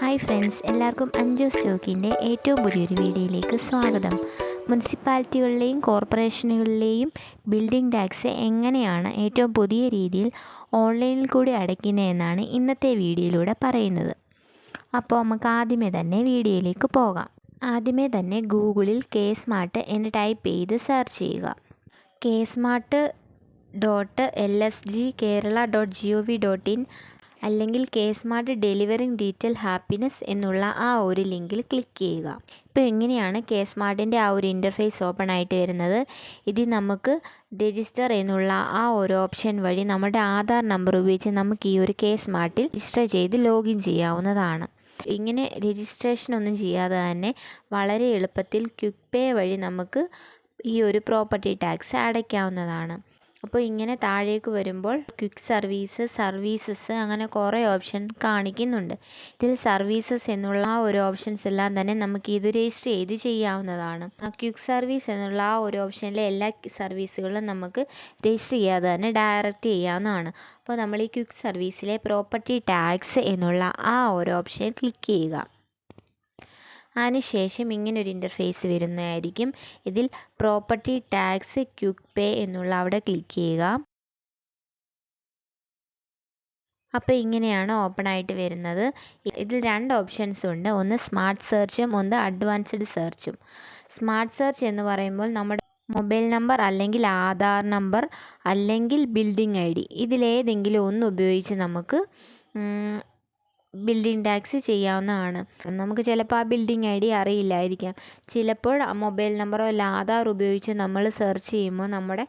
Hi friends, എല്ലാവർക്കും അഞ്ജു സ്റ്റോക്കിൻ്റെ ഏറ്റവും പുതിയൊരു വീഡിയോയിലേക്ക് സ്വാഗതം. മുനിസിപ്പാലിറ്റികളിലെയും കോർപ്പറേഷനുകളിലെയും ബിൽഡിംഗ് ടാക്സ് എങ്ങനെയാണ് ഏറ്റവും പുതിയ രീതിയിൽ ഓൺലൈനിൽ കൂടി അടയ്ക്കുന്നതെന്നാണ് ഇന്നത്തെ വീഡിയോയിലൂടെ പറയുന്നത്. അപ്പോൾ നമുക്ക് ആദ്യമേ തന്നെ വീഡിയോയിലേക്ക് പോകാം. ആദ്യമേ തന്നെ ഗൂഗിളിൽ കെ-സ്മാർട്ട് എന്ന് ടൈപ്പ് ചെയ്ത് സെർച്ച് ചെയ്യുക. KSmart.lsg.kerala.gov.in അല്ലെങ്കിൽ കെ-സ്മാർട്ട് ഡെലിവറിംഗ് ഡീറ്റെയിൽ ഹാപ്പിനെസ് എന്നുള്ള ആ ഒരു ലിങ്കിൽ ക്ലിക്ക് ചെയ്യുക. ഇപ്പോൾ എങ്ങനെയാണ് കെ-സ്മാർട്ടിൻ്റെ ആ ഒരു ഇൻ്റർഫേസ് ഓപ്പൺ ആയിട്ട് വരുന്നത്. ഇതിൽ നമുക്ക് രജിസ്റ്റർ എന്നുള്ള ആ ഒരു ഓപ്ഷൻ വഴി നമ്മുടെ ആധാർ നമ്പർ ഉപയോഗിച്ച് നമുക്ക് ഈ ഒരു കെ-സ്മാർട്ടിൽ രജിസ്റ്റർ ചെയ്ത് ലോഗിൻ ചെയ്യാവുന്നതാണ്. ഇങ്ങനെ രജിസ്ട്രേഷൻ ഒന്നും ചെയ്യാതെ തന്നെ വളരെ എളുപ്പത്തിൽ ക്വിക്ക് പേ വഴി നമുക്ക് ഈ ഒരു പ്രോപ്പർട്ടി ടാക്സ് അടയ്ക്കാവുന്നതാണ്. അപ്പോൾ ഇങ്ങനെ താഴേക്ക് വരുമ്പോൾ ക്വിക്ക് സർവീസസ് അങ്ങനെ കുറേ ഓപ്ഷൻ കാണിക്കുന്നുണ്ട്. ഇതിൽ സർവീസസ് എന്നുള്ള ആ ഒരു ഓപ്ഷൻസ് എല്ലാം തന്നെ നമുക്ക് ഇത് രജിസ്റ്റർ ചെയ്ത് ചെയ്യാവുന്നതാണ്. ക്വിക്ക് സർവീസ് എന്നുള്ള ആ ഒരു ഓപ്ഷനിലെ എല്ലാ സർവീസുകളും നമുക്ക് രജിസ്റ്റർ ചെയ്യാതെ തന്നെ ഡയറക്റ്റ് ചെയ്യാവുന്നതാണ്. അപ്പോൾ നമ്മൾ ഈ ക്വിക്ക് സർവീസിലെ പ്രോപ്പർട്ടി ടാക്സ് എന്നുള്ള ആ ഒരു ഓപ്ഷൻ ക്ലിക്ക് ചെയ്യുക. അതിനുശേഷം ഇങ്ങനൊരു ഇൻ്റർഫേസ് വരുന്നതായിരിക്കും. ഇതിൽ പ്രോപ്പർട്ടി ടാക്സ് ക്വിക്ക് പേ എന്നുള്ള അവിടെ ക്ലിക്ക് ചെയ്യുക. അപ്പോൾ ഇങ്ങനെയാണ് ഓപ്പൺ ആയിട്ട് വരുന്നത്. ഇതിൽ രണ്ട് ഓപ്ഷൻസ് ഉണ്ട്. ഒന്ന് സ്മാർട്ട് സെർച്ചും ഒന്ന് അഡ്വാൻസ്ഡ് സെർച്ചും. സ്മാർട്ട് സെർച്ച് എന്ന് പറയുമ്പോൾ നമ്മുടെ മൊബൈൽ നമ്പർ അല്ലെങ്കിൽ ആധാർ നമ്പർ അല്ലെങ്കിൽ ബിൽഡിംഗ് ID ഇതിലേതെങ്കിലും ഒന്ന് ഉപയോഗിച്ച് നമുക്ക് ബിൽഡിംഗ് ടാക്സ് ചെയ്യാവുന്നതാണ്. നമുക്ക് ചിലപ്പോൾ ആ ബിൽഡിംഗ് ID അറിയില്ലായിരിക്കാം. ചിലപ്പോൾ മൊബൈൽ നമ്പറോ അല്ല ആധാർ ഉപയോഗിച്ച് നമ്മൾ സെർച്ച് ചെയ്യുമ്പോൾ നമ്മുടെ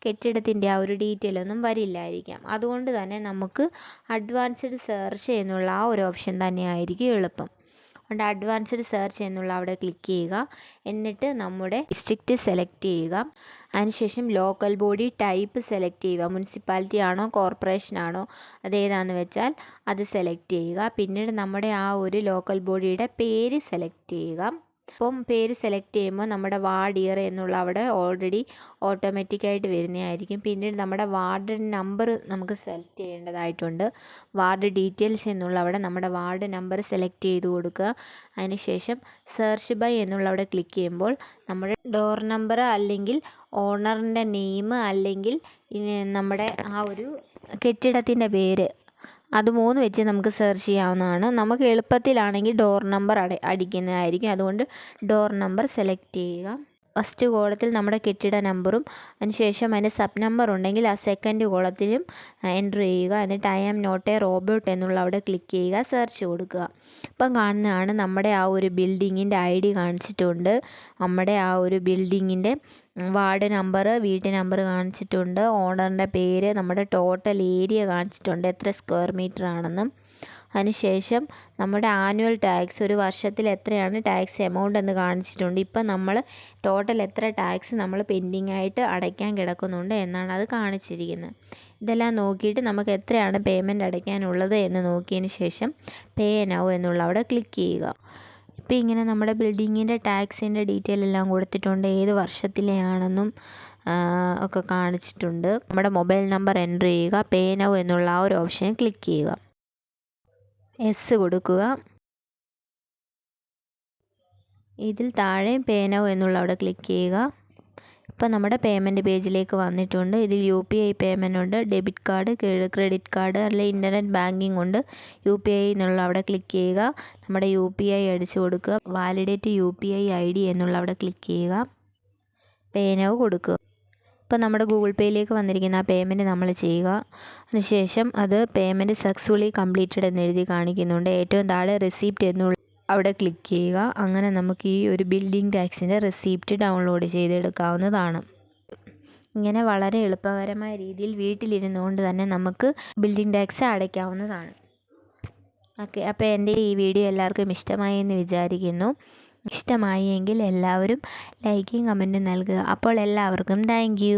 കെട്ടിടത്തിൻ്റെ ആ ഒരു ഡീറ്റെയിൽ ഒന്നും വരില്ലായിരിക്കാം. അതുകൊണ്ട് തന്നെ നമുക്ക് അഡ്വാൻസ്ഡ് സെർച്ച് എന്നുള്ള ആ ഒരു ഓപ്ഷൻ തന്നെയായിരിക്കും എളുപ്പം. അതുകൊണ്ട് അഡ്വാൻസ്ഡ് സെർച്ച് എന്നുള്ള അവിടെ ക്ലിക്ക് ചെയ്യുക. എന്നിട്ട് നമ്മുടെ ഡിസ്ട്രിക്റ്റ് സെലക്ട് ചെയ്യുക. അതിനുശേഷം ലോക്കൽ ബോഡി ടൈപ്പ് സെലക്ട് ചെയ്യുക. മുനിസിപ്പാലിറ്റി ആണോ കോർപ്പറേഷൻ ആണോ അതേതാണെന്ന് വെച്ചാൽ അത് സെലക്ട് ചെയ്യുക. പിന്നീട് നമ്മുടെ ആ ഒരു ലോക്കൽ ബോഡിയുടെ പേര് സെലക്ട് ചെയ്യുക. അപ്പം പേര് സെലക്ട് ചെയ്യുമ്പോൾ നമ്മുടെ വാർഡ് ഇയർ എന്നുള്ള അവിടെ ഓൾറെഡി ഓട്ടോമാറ്റിക്കായിട്ട് വരുന്നതായിരിക്കും. പിന്നീട് നമ്മുടെ വാർഡ് നമ്പർ നമുക്ക് സെലക്ട് ചെയ്യേണ്ടതായിട്ടുണ്ട്. വാർഡ് ഡീറ്റെയിൽസ് എന്നുള്ള അവിടെ നമ്മുടെ വാർഡ് നമ്പർ സെലക്ട് ചെയ്ത് കൊടുക്കുക. അതിനുശേഷം സെർച്ച് ബൈ എന്നുള്ള അവിടെ ക്ലിക്ക് ചെയ്യുമ്പോൾ നമ്മുടെ ഡോർ നമ്പർ അല്ലെങ്കിൽ ഓണറിൻ്റെ നെയിം അല്ലെങ്കിൽ നമ്മുടെ ആ ഒരു കെട്ടിടത്തിൻ്റെ പേര് അത് മൂന്ന് വെച്ച് നമുക്ക് സെർച്ച് ചെയ്യാവുന്നതാണ്. നമുക്ക് എളുപ്പത്തിലാണെങ്കിൽ ഡോർ നമ്പർ അടിക്കുന്നതായിരിക്കും. അതുകൊണ്ട് ഡോർ നമ്പർ സെലക്ട് ചെയ്യുക. ഫസ്റ്റ് കോളത്തിൽ നമ്മുടെ കെട്ടിട നമ്പറും അതിനുശേഷം അതിൻ്റെ സബ് നമ്പർ ഉണ്ടെങ്കിൽ ആ സെക്കൻഡ് കോളത്തിലും എൻ്റർ ചെയ്യുക. എന്നിട്ട് I am not a robot എന്നുള്ള അവിടെ ക്ലിക്ക് ചെയ്യുക, സെർച്ച് കൊടുക്കുക. ഇപ്പം കാണുന്നതാണ് നമ്മുടെ ആ ഒരു ബിൽഡിങ്ങിൻ്റെ ID കാണിച്ചിട്ടുണ്ട്. നമ്മുടെ ആ ഒരു ബിൽഡിങ്ങിൻ്റെ വാർഡ് നമ്പർ വീട്ട് നമ്പർ കാണിച്ചിട്ടുണ്ട്. ഓണറിൻ്റെ പേര് നമ്മുടെ ടോട്ടൽ ഏരിയ കാണിച്ചിട്ടുണ്ട് എത്ര സ്ക്വയർ മീറ്റർ ആണെന്നും. അതിനുശേഷം നമ്മുടെ ആനുവൽ ടാക്സ് ഒരു വർഷത്തിൽ എത്രയാണ് ടാക്സ് എമൗണ്ട് എന്ന് കാണിച്ചിട്ടുണ്ട്. ഇപ്പം നമ്മൾ ടോട്ടൽ എത്ര ടാക്സ് നമ്മൾ പെൻഡിങ് ആയിട്ട് അടയ്ക്കാൻ കിടക്കുന്നുണ്ട് എന്നാണ് അത് കാണിച്ചിരിക്കുന്നത്. ഇതെല്ലാം നോക്കിയിട്ട് നമുക്ക് എത്രയാണ് പേയ്മെൻറ്റ് അടയ്ക്കാനുള്ളത് എന്ന് നോക്കിയതിന് ശേഷം പേ നൗ എന്നുള്ള അവിടെ ക്ലിക്ക് ചെയ്യുക. ഇപ്പോൾ ഇങ്ങനെ നമ്മുടെ ബിൽഡിങ്ങിൻ്റെ ടാക്സിൻ്റെ ഡീറ്റെയിൽ എല്ലാം കൊടുത്തിട്ടുണ്ട്. ഏത് വർഷത്തിലെയാണെന്നും ഒക്കെ കാണിച്ചിട്ടുണ്ട്. നമ്മുടെ മൊബൈൽ നമ്പർ എൻ്റർ ചെയ്യുക. പേ നൗ എന്നുള്ള ആ ഒരു ഓപ്ഷൻ ക്ലിക്ക് ചെയ്യുക. എസ് കൊടുക്കുക. ഇതിൽ താഴെ പേ നൗ എന്നുള്ള അവിടെ ക്ലിക്ക് ചെയ്യുക. ഇപ്പം നമ്മുടെ പേയ്മെൻറ്റ് പേജിലേക്ക് വന്നിട്ടുണ്ട്. ഇതിൽ UPI പേയ്മെൻറ്റ് ഉണ്ട്, ഡെബിറ്റ് കാർഡ്, ക്രെഡിറ്റ് കാർഡ് അല്ലെങ്കിൽ ഇൻ്റർനെറ്റ് ബാങ്കിങ് ഉണ്ട്. UPI എന്നുള്ള അവിടെ ക്ലിക്ക് ചെയ്യുക. നമ്മുടെ UPI അടിച്ചു കൊടുക്കുക. വാലിഡേറ്റ് UPI ID എന്നുള്ള അവിടെ ക്ലിക്ക് ചെയ്യുക. പേ നൗ കൊടുക്കുക. ഇപ്പം നമ്മുടെ ഗൂഗിൾ പേയിലേക്ക് വന്നിരിക്കുന്ന ആ പേയ്മെൻറ്റ് നമ്മൾ ചെയ്യുക. അതിനുശേഷം അത് പേയ്മെൻറ്റ് സക്സസ്ഫുള്ളി കംപ്ലീറ്റഡ് എന്ന് എഴുതി കാണിക്കുന്നുണ്ട്. ഏറ്റവും താഴെ റിസീപ്റ്റ് എന്നുള്ള അവിടെ ക്ലിക്ക് ചെയ്യുക. അങ്ങനെ നമുക്ക് ഈ ഒരു ബിൽഡിംഗ് ടാക്സിൻ്റെ റെസിപ്റ്റ് ഡൗൺലോഡ് ചെയ്തെടുക്കാവുന്നതാണ്. ഇങ്ങനെ വളരെ എളുപ്പകരമായ രീതിയിൽ വീട്ടിലിരുന്നുകൊണ്ട് തന്നെ നമുക്ക് ബിൽഡിംഗ് ടാക്സ് അടയ്ക്കാവുന്നതാണ്. ഓക്കെ, അപ്പോൾ എൻ്റെ ഈ വീഡിയോ എല്ലാവർക്കും ഇഷ്ടമായി എന്ന് വിചാരിക്കുന്നു. ഇഷ്ടമായി എങ്കിൽ എല്ലാവരും ലൈക്കും കമൻറ്റും നൽകുക. അപ്പോൾ എല്ലാവർക്കും താങ്ക് യു.